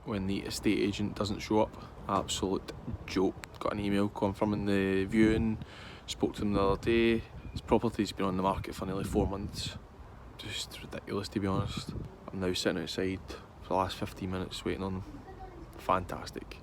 when the estate agent doesn't show up. Absolute joke. Got an email confirming the viewing, spoke to them the other day. This property's been on the market for nearly 4 months. Just ridiculous, to be honest. I'm now sitting outside for the last 15 minutes waiting on them. Fantastic.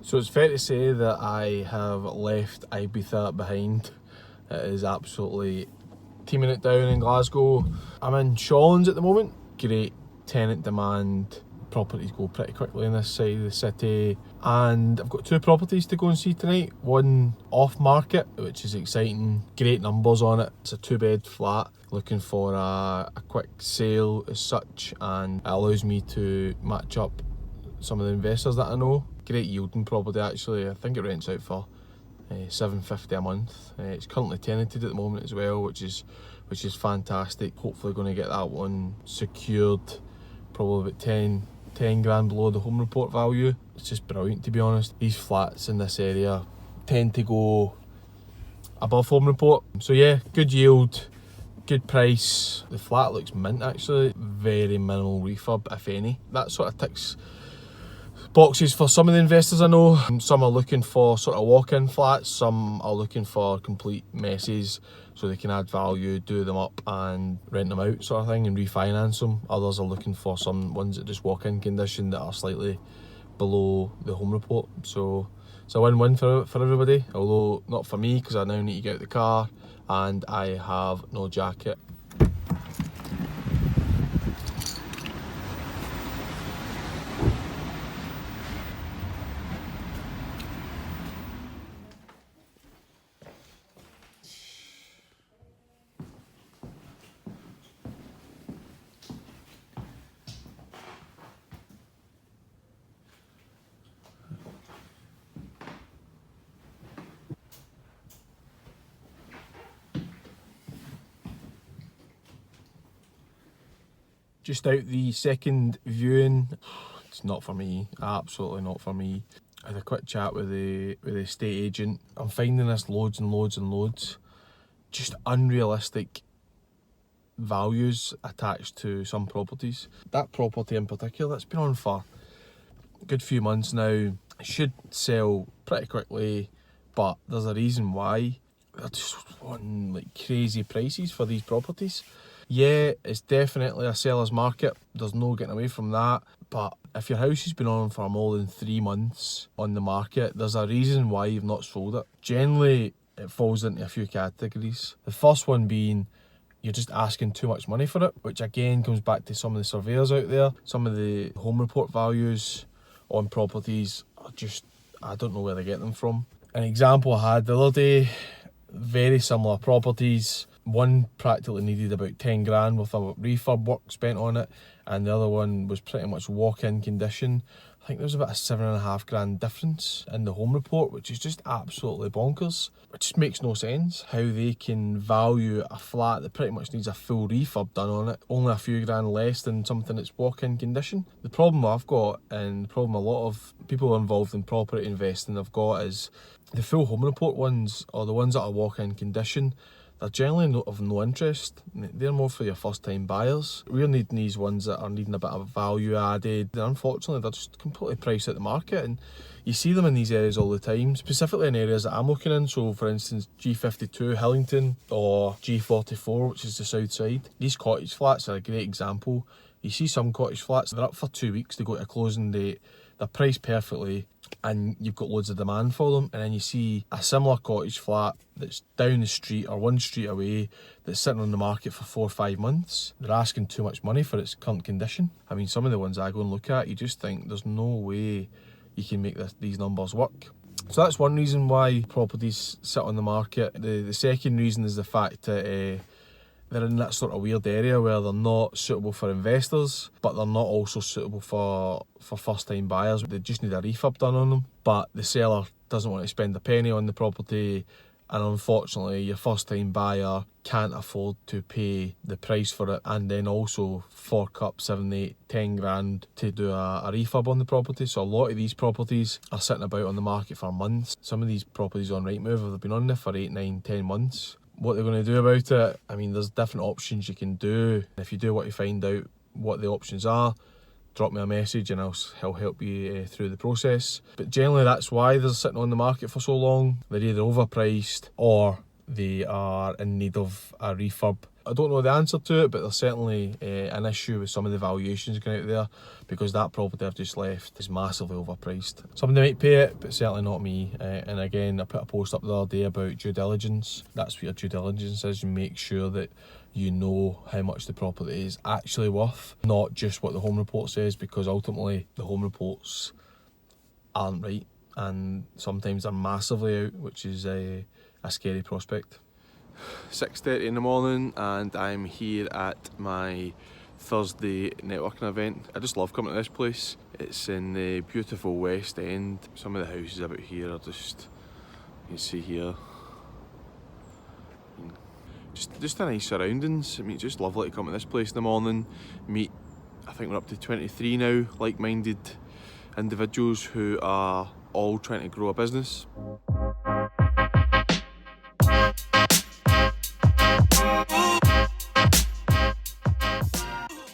So it's fair to say that I have left Ibiza behind. It is absolutely teaming it down in Glasgow. I'm in Shawlands at the moment. Great tenant demand. Properties go pretty quickly in this side of the city. And I've got 2 properties to go and see tonight. One off market, which is exciting. Great numbers on it. It's a 2-bed flat. Looking for a quick sale as such, and it allows me to match up some of the investors that I know. Great yielding property actually. I think it rents out for $750 a month. It's currently tenanted at the moment as well, which is fantastic. Hopefully going to get that one secured, probably about 10 grand below the home report value. It's just brilliant, to be honest. These flats in this area tend to go above home report. So yeah, good yield, good price. The flat looks mint actually. Very minimal refurb, if any. That sort of ticks boxes for some of the investors I know. Some are looking for sort of walk-in flats, some are looking for complete messes so they can add value, do them up and rent them out sort of thing and refinance them. Others are looking for some ones that just walk-in condition that are slightly below the home report. So it's a win-win for everybody, although not for me because I now need to get out the car and I have no jacket. Just out the second viewing. It's not for me, absolutely not for me. I had a quick chat with the estate agent. I'm finding this loads and loads and loads. Just unrealistic values attached to some properties. That property in particular, that's been on for a good few months now. It should sell pretty quickly, but there's a reason why. They're just wanting like crazy prices for these properties. Yeah, it's definitely a seller's market. There's no getting away from that. But if your house has been on for more than 3 months on the market, there's a reason why you've not sold it. Generally, it falls into a few categories. The first one being you're just asking too much money for it, which again comes back to some of the surveyors out there. Some of the home report values on properties are just, I don't know where they get them from. An example I had the other day, very similar properties. One practically needed about 10 grand worth of refurb work spent on it, and the other one was pretty much walk-in condition. I think there was about a 7.5 grand difference in the home report, which is just absolutely bonkers. It just makes no sense how they can value a flat that pretty much needs a full refurb done on it only a few grand less than something that's walk-in condition. The problem I've got, and the problem a lot of people involved in property investing have got, is the full home report ones, or the ones that are walk-in condition, they're generally of no interest. They're more for your first time buyers. We're needing these ones that are needing a bit of value added. And unfortunately, they're just completely priced out the market, and you see them in these areas all the time, specifically in areas that I'm looking in. So for instance, G52 Hillington or G44, which is the south side. These cottage flats are a great example. You see some cottage flats, they're up for 2 weeks to go to a closing date. They're priced perfectly and you've got loads of demand for them, and then you see a similar cottage flat that's down the street or 1 street away that's sitting on the market for 4 or 5 months. They're asking too much money for its current condition. I mean, some of the ones I go and look at, you just think there's no way you can make these numbers work. So that's one reason why properties sit on the market. The second reason is the fact that they're in that sort of weird area where they're not suitable for investors, but they're not also suitable for first time buyers. They just need a refurb done on them, but the seller doesn't want to spend a penny on the property and unfortunately your first time buyer can't afford to pay the price for it and then also fork up 7, 8, 10 grand to do a refurb on the property. So a lot of these properties are sitting about on the market for months. Some of these properties on Rightmove have been on there for 8, 9, 10 months. What they're going to do about it, I mean, there's different options you can do. If you do want to find out what the options are, drop me a message and I'll help you through the process. But generally that's why they're sitting on the market for so long. They're either overpriced or they are in need of a refurb. I don't know the answer to it, but there's certainly an issue with some of the valuations going out there, because that property I've just left is massively overpriced. Somebody might pay it, but certainly not me. And again, I put a post up the other day about due diligence. That's what your due diligence is. You make sure that you know how much the property is actually worth, not just what the home report says, because ultimately the home reports aren't right and sometimes they're massively out, which is a scary prospect. 6:30 in the morning and I'm here at my Thursday networking event. I just love coming to this place. It's in the beautiful West End. Some of the houses about here are just, you can see here, just a nice surroundings. I mean, it's just lovely to come to this place in the morning, meet, I think we're up to 23 now, like-minded individuals who are all trying to grow a business.